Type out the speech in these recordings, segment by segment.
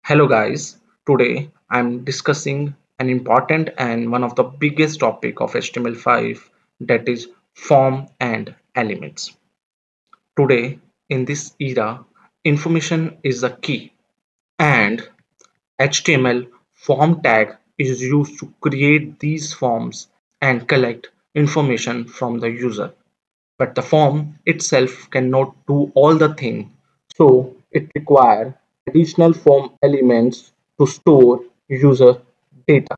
Hello guys, today I'm discussing an important and one of the biggest topic of HTML5, that is form and elements. Today in this era, information is the key and HTML form tag is used to create these forms and collect information from the user. But the form itself cannot do all the thing, so it requires additional form elements to store user data.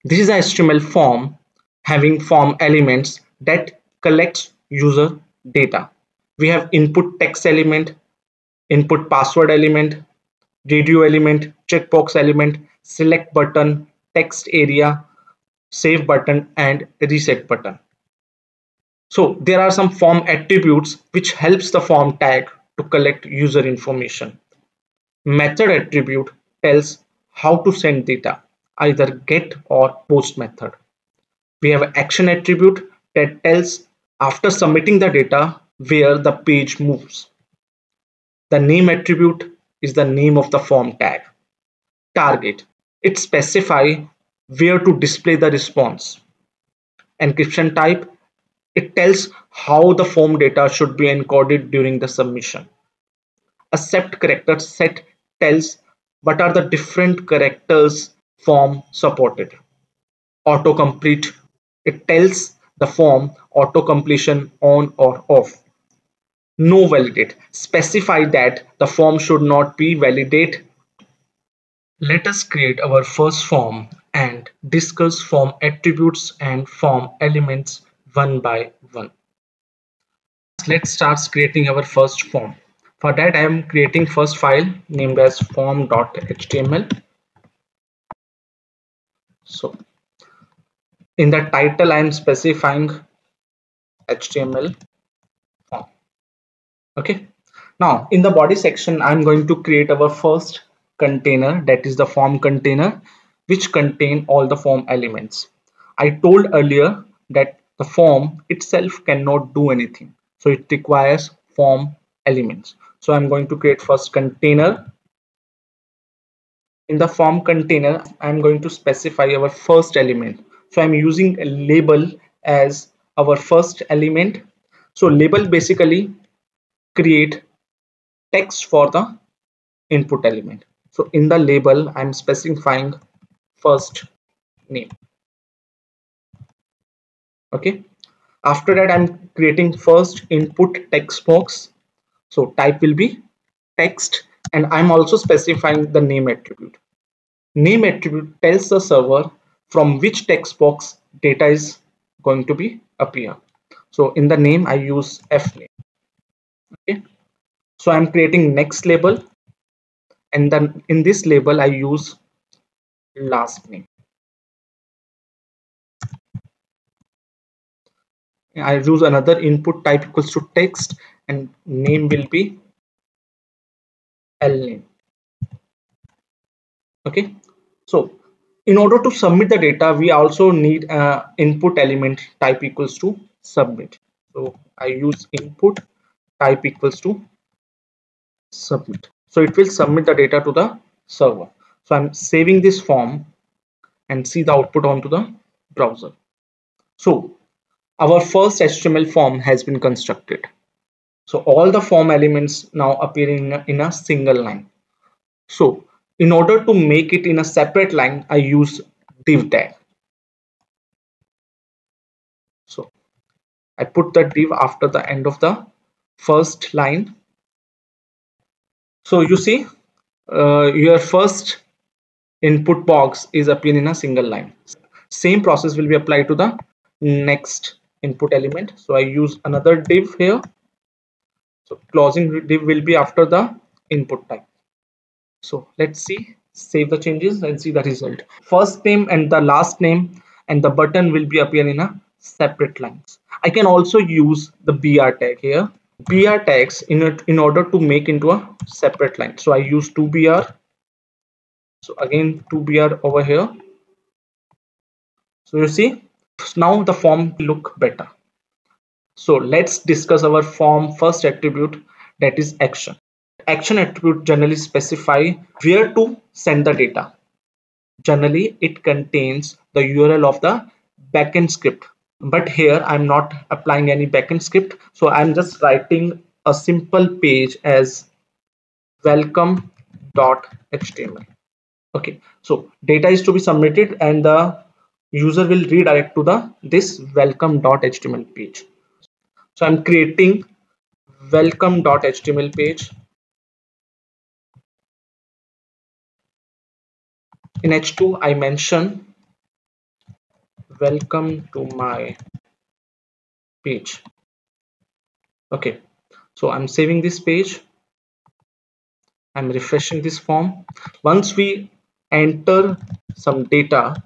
This is a HTML form having form elements that collects user data. We have input text element, input password element, radio element, checkbox element, select button, text area, save button, and reset button. So there are some form attributes which helps the form tag to collect user information. Method attribute tells how to send data, either get or post method. We have action attribute that tells after submitting the data where the page moves. The name attribute is the name of the form tag. Target, it specifies where to display the response. Encryption type, it tells how the form data should be encoded during the submission. Accept character set tells what are the different characters form supported. Autocomplete, it tells the form auto completion on or off. No validate, specify that the form should not be validate. Let us create our first form and discuss form attributes and form elements one by one. Let's start creating our first form. For that I am creating first file named as form.html. So in the title I am specifying HTML form. Okay. Now in the body section I'm going to create our first container, that is the form container, which contain all the form elements. I told earlier that the form itself cannot do anything, so it requires form elements. So I'm going to create first container. In the form container I'm going to specify our first element, so I'm using a label as our first element. So label basically create text for the input element. So in the label I'm specifying first name. Okay, after that I'm creating first input text box, so type will be text, and I'm also specifying the name attribute. Name attribute tells the server from which text box data is going to be appear. So in the name I use fname. Okay, so I'm creating next label, and then in this label I use last name. I use another input type equals to text, and name will be lname. Okay, so in order to submit the data we also need input element type equals to submit. So I use input type equals to submit, so it will submit the data to the server. So I'm saving this form and see the output onto the browser. So our first HTML form has been constructed. So all the form elements now appear in a single line. So in order to make it in a separate line, I use div tag. So I put the div after the end of the first line. So you see your first input box is appearing in a single line. Same process will be applied to the next input element. So I use another div here. So closing div will be after the input type. So let's see, save the changes and see the result. First name and the last name and the button will be appear in a separate lines. I can also use the br tag here. Br tags in order to make into a separate line. So I use 2br. So again 2br over here. So you see now the form look better. So let's discuss our form first attribute, that is action. action attribute generally specify where to send the data. Generally, it contains the URL of the backend script. But here I'm not applying any backend script. So I'm just writing a simple page as welcome.html. Okay, so data is to be submitted and the user will redirect to the this welcome.html page. So I'm creating welcome.html page. In H2 I mention welcome to my page. Okay, so I'm saving this page. I'm refreshing this form. Once we enter some data,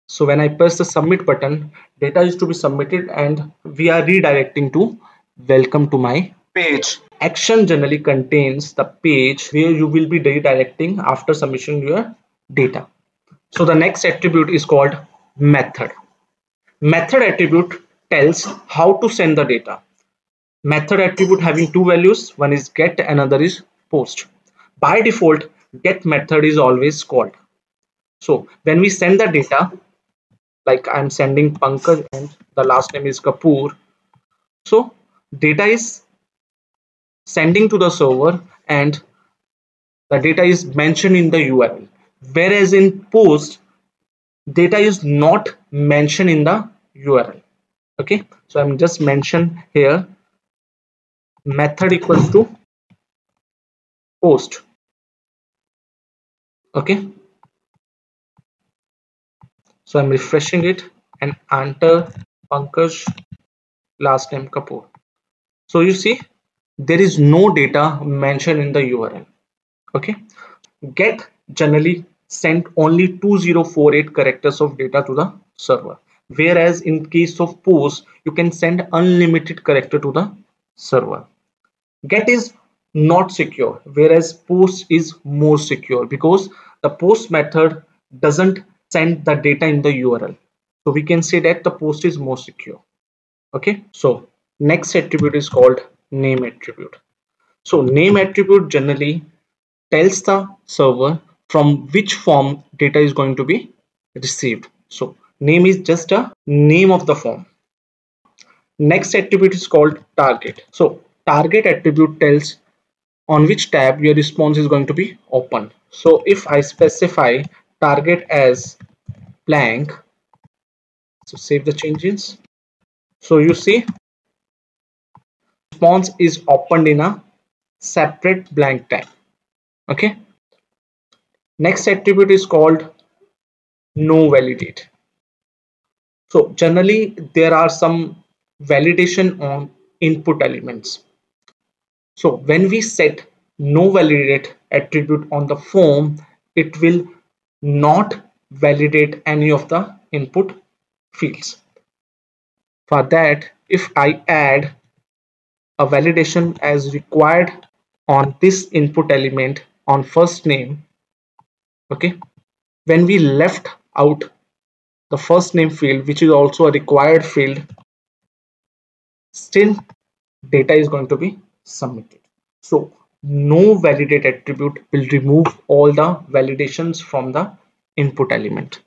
so when I press the submit button, data is to be submitted and we are redirecting to welcome to my page. Action generally contains the page where you will be redirecting after submission your data. So the next attribute is called method. Method attribute tells how to send the data. Method attribute having two values, one is get, another is post. By default, get method is always called. So when we send the data, like I'm sending Pankaj and the last name is Kapoor, so data is sending to the server and the data is mentioned in the URL. Whereas in post, data is not mentioned in the URL. Okay, so I'm just mention here method equals to post. Okay, so I'm refreshing it and enter Pankaj, last name Kapoor. So you see there is no data mentioned in the URL. Okay, get generally sent only 2048 characters of data to the server, whereas in case of post you can send unlimited character to the server. Get is not secure, whereas post is more secure because the post method doesn't send the data in the URL. So we can say that the post is more secure. Okay, so next attribute is called name attribute. So name attribute generally tells the server from which form data is going to be received. So name is just a name of the form. Next attribute is called target. So target attribute tells on which tab your response is going to be open. So if I specify target as blank, so save the changes. So you see response is opened in a separate blank tab. Okay, next attribute is called no validate. So generally there are some validation on input elements. So when we set no validate attribute on the form, it will not validate any of the input fields. For that, if I add a validation as required on this input element on first name, okay, when we left out the first name field, which is also a required field, still data is going to be submitted. So no validate attribute will remove all the validations from the input element.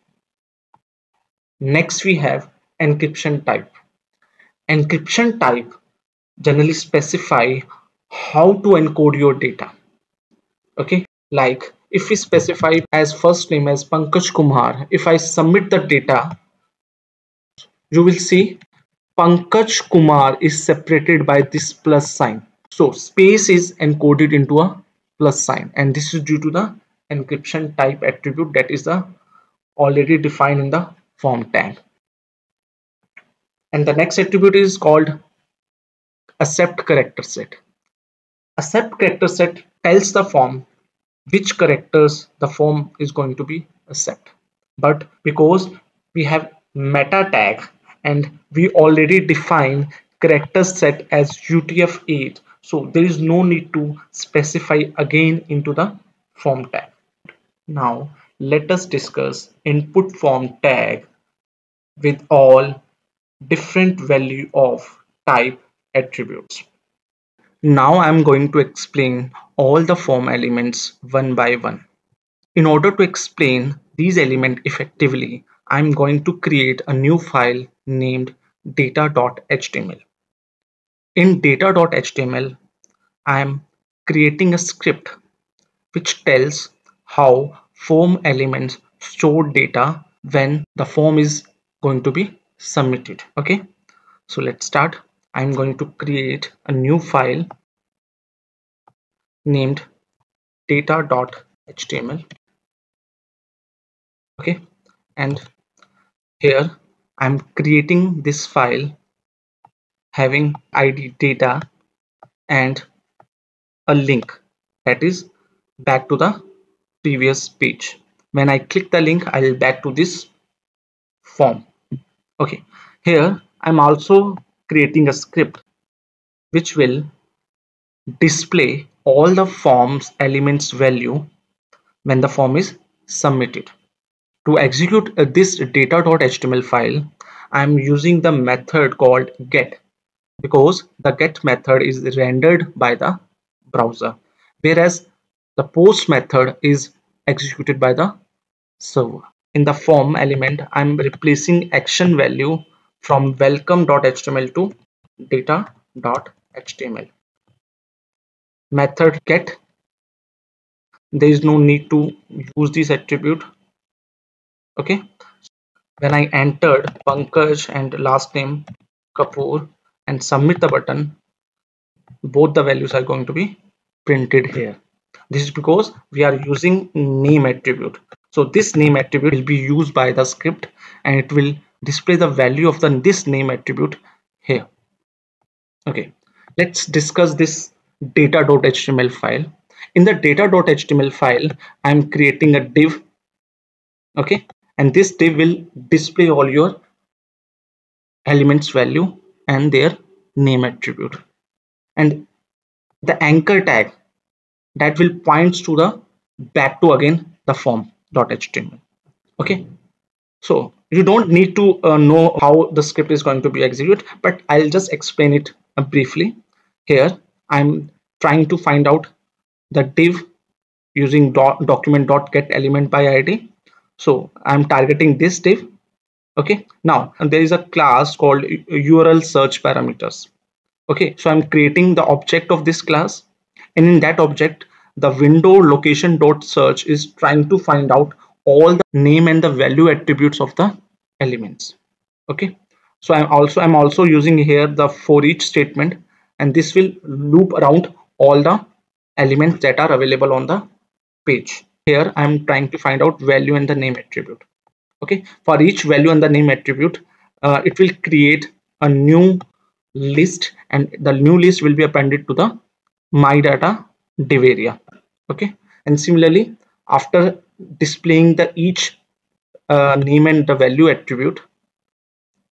Next we have encryption type. Encryption type generally specify how to encode your data. Okay, like if we specify as first name as Pankaj Kumar, if I submit the data, you will see Pankaj Kumar is separated by this plus sign. So space is encoded into a plus sign, and this is due to the encryption type attribute that is the already defined in the form tag. And the next attribute is called accept character set. Accept character set tells the form which characters the form is going to be accept. But because we have meta tag and we already define character set as UTF-8, so there is no need to specify again into the form tag. Now let us discuss input form tag with all different value of type attributes. Now I'm going to explain all the form elements one by one. In order to explain these elements effectively, I'm going to create a new file named data.html. In data.html, I'm creating a script which tells how form elements store data when the form is going to be submitted. Okay, so let's start. I'm going to create a new file named data.html. Okay, and here I'm creating this file having id data and a link that is back to the previous page. When I click the link, I'll back to this form. Okay, here I'm also creating a script which will display all the form's elements value when the form is submitted. To execute this data.html file, I'm using the method called get, because the get method is rendered by the browser, whereas the post method is executed by the server. In the form element, I'm replacing action value from welcome.html to data.html. Method get, there is no need to use this attribute. Okay, when I entered Pankaj and last name Kapoor and submit the button, both the values are going to be printed here. This is because we are using name attribute. So this name attribute will be used by the script and it will display the value of this name attribute here. Okay, let's discuss this data.html file. In the data.html file, I'm creating a div. Okay, and this div will display all your elements value and their name attribute, and the anchor tag that will points to the back to again the form.html. Okay, so you don't need to know how the script is going to be executed, but I'll just explain it briefly. Here I'm trying to find out the div using document.get element by id. So I'm targeting this div. Okay, now and there is a class called url search parameters. Okay, so I'm creating the object of this class, and in that object the window location dot search is trying to find out all the name and the value attributes of the elements. Okay, so I'm also using here the for each statement, and this will loop around all the elements that are available on the page. Here I'm trying to find out value and the name attribute. Okay, for each value and the name attribute, it will create a new list, and the new list will be appended to the my data div area. Okay, and similarly after displaying the each name and the value attribute,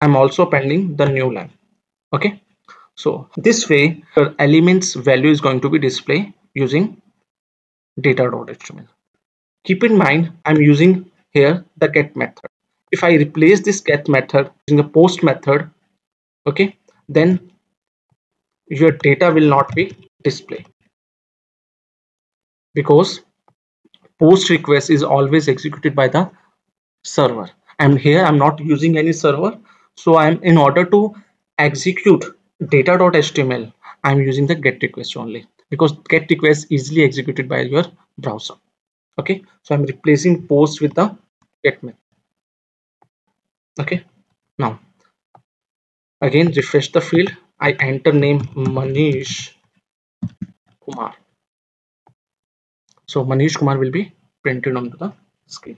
I'm also appending the new line. Okay, so this way the elements value is going to be displayed using data.html. Keep in mind I'm using here the get method. If I replace this get method using the post method, okay, then your data will not be displayed, because post request is always executed by the server, and here I'm not using any server. So I'm in order to execute data.html, I'm using the get request only, because get request easily executed by your browser. Okay, so I'm replacing post with the get method. Okay, now again refresh the field. I enter name Manish Kumar. So Manish Kumar will be printed onto the screen.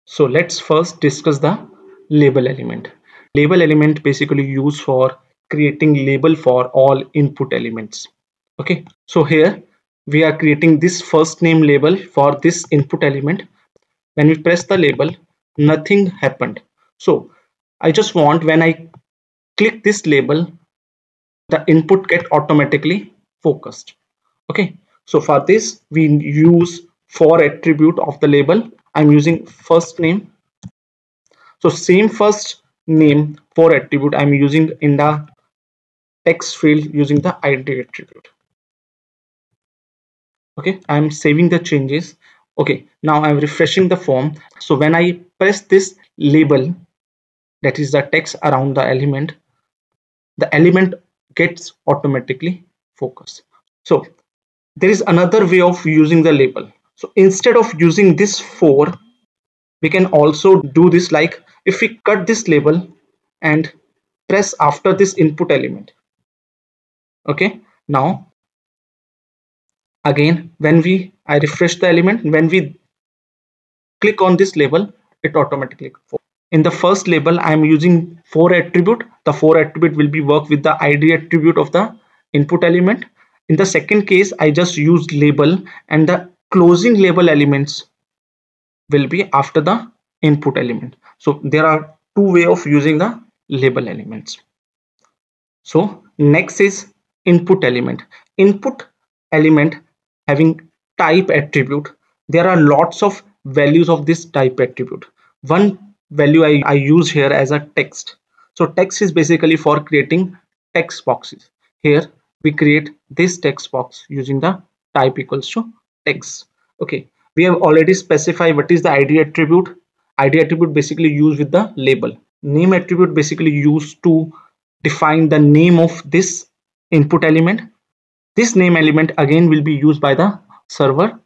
So let's first discuss the label element. Label element basically used for creating label for all input elements. Okay, so here we are creating this first name label for this input element. When we press the label, nothing happened. So I just want, when I click this label, the input get automatically focused. Okay, so for this we use for attribute of the label. I'm using first name. So same first name for attribute I'm using in the text field using the id attribute. Okay, I'm saving the changes. Okay, now I'm refreshing the form. So when I press this label, that is the text around the element gets automatically focused. So there is another way of using the label. So instead of using this 4, we can also do this, like if we cut this label and press after this input element. Okay, now again when I refresh the element, when we click on this label, it automatically focus. In the first label, I am using 4 attribute. The 4 attribute will be work with the id attribute of the input element. In the second case, I just used label, and the closing label elements will be after the input element. So there are two way of using the label elements. So next is input element. Input element having type attribute. There are lots of values of this type attribute. One value I use here as a text. So text is basically for creating text boxes. Here we create this text box using the type equals to text. Okay, we have already specified what is the id attribute. Id attribute basically used with the label. Name attribute basically used to define the name of this input element. This name element again will be used by the server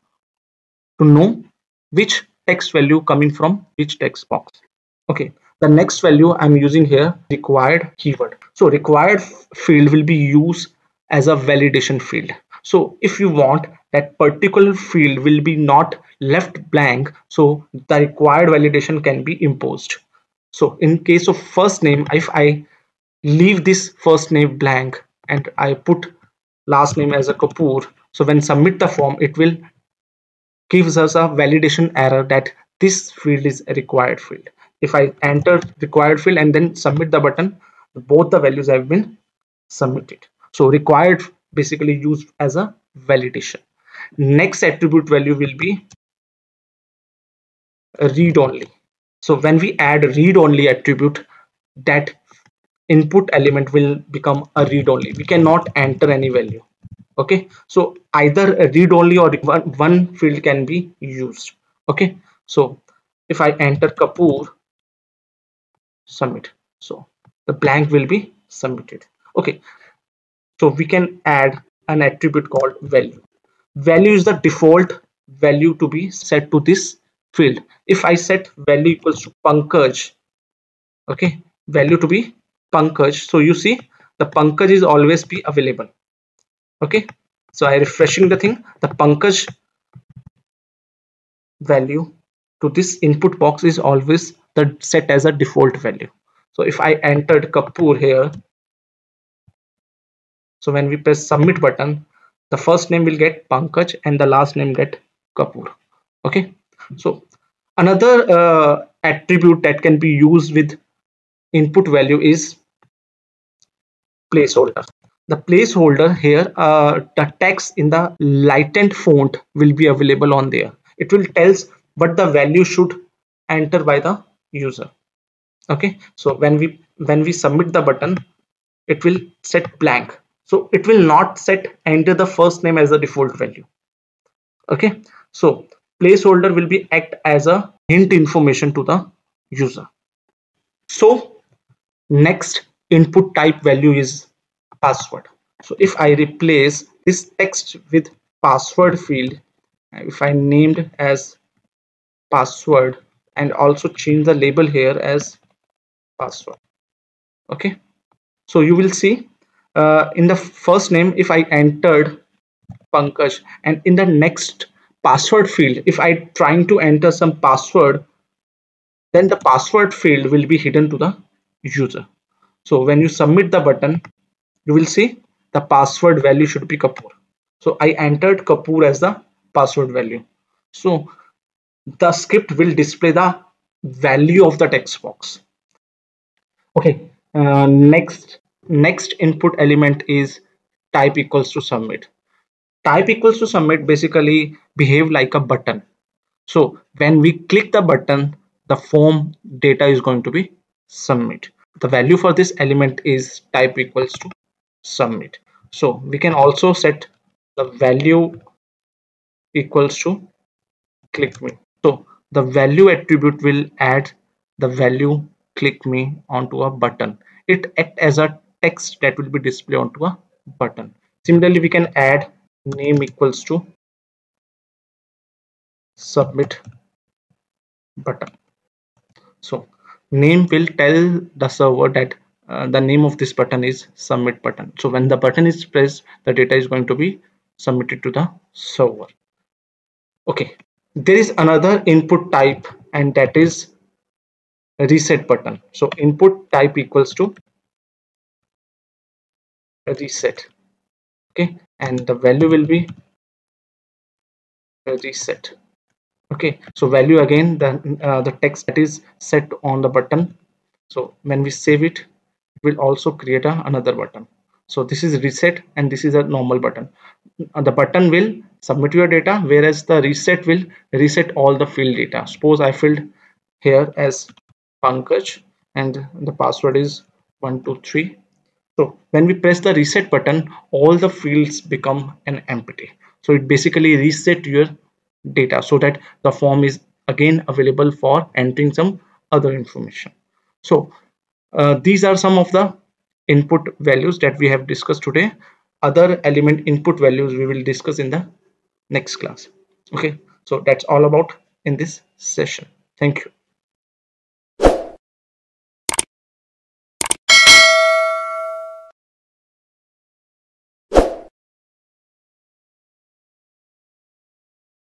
to know which text value coming from which text box. Okay, the next value I'm using here, required keyword. So required field will be used as a validation field. So if you want that particular field will be not left blank, so the required validation can be imposed. So in case of first name, if I leave this first name blank and I put last name as a Kapoor, so when submit the form, it will gives us a validation error that this field is a required field. If I enter required field and then submit the button, both the values have been submitted. So required basically used as a validation. Next attribute value will be read only. So when we add read only attribute, that input element will become a read only. We cannot enter any value. Okay, so either a read only or one field can be used. Okay, so if I enter Kapoor, submit, so the blank will be submitted. Okay, so we can add an attribute called value. Value is the default value to be set to this field. If I set value equals to Pankaj, okay, value to be Pankaj, so you see the Pankaj is always be available. Okay, so I refreshing the thing, the Pankaj value to this input box is always the set as a default value. So if I entered Kapoor here, so when we press submit button, the first name will get Pankaj and the last name get Kapoor. Okay, so another attribute that can be used with input value is placeholder. The placeholder here, the text in the lightened font will be available on there. It will tells what the value should enter by the user. Okay, so when we submit the button, it will set blank, so it will not set enter the first name as the default value. Okay, so placeholder will be act as a hint information to the user. So next input type value is password. So if I replace this text with password field, if I named as password and also change the label here as password. Okay, so you will see in the first name, if I entered Pankaj, and in the next password field, if I trying to enter some password, then the password field will be hidden to the user. So when you submit the button, you will see the password value should be Kapoor. So I entered Kapoor as the password value. So the script will display the value of the text box. Okay, next input element is type equals to submit. Type equals to submit basically behave like a button. So when we click the button, the form data is going to be submit. The value for this element is type equals to submit. So we can also set the value equals to click me. So the value attribute will add the value click me onto a button. It acts as a text that will be displayed onto a button. Similarly, we can add name equals to submit button. So name will tell the server that the name of this button is submit button. So when the button is pressed, the data is going to be submitted to the server. Okay, there is another input type, and that is reset button. So input type equals to reset. Okay, and the value will be reset. Okay, so value again the text that is set on the button. So when we save it, it will also create another button. So this is reset and this is a normal button. The button will submit your data, whereas the reset will reset all the field data. Suppose I filled here as Pankaj and the password is 123. So when we press the reset button, all the fields become an empty. So it basically reset your data so that the form is again available for entering some other information. So these are some of the input values that we have discussed today. Other element input values we will discuss in the next class. Okay, so that's all about in this session. Thank you.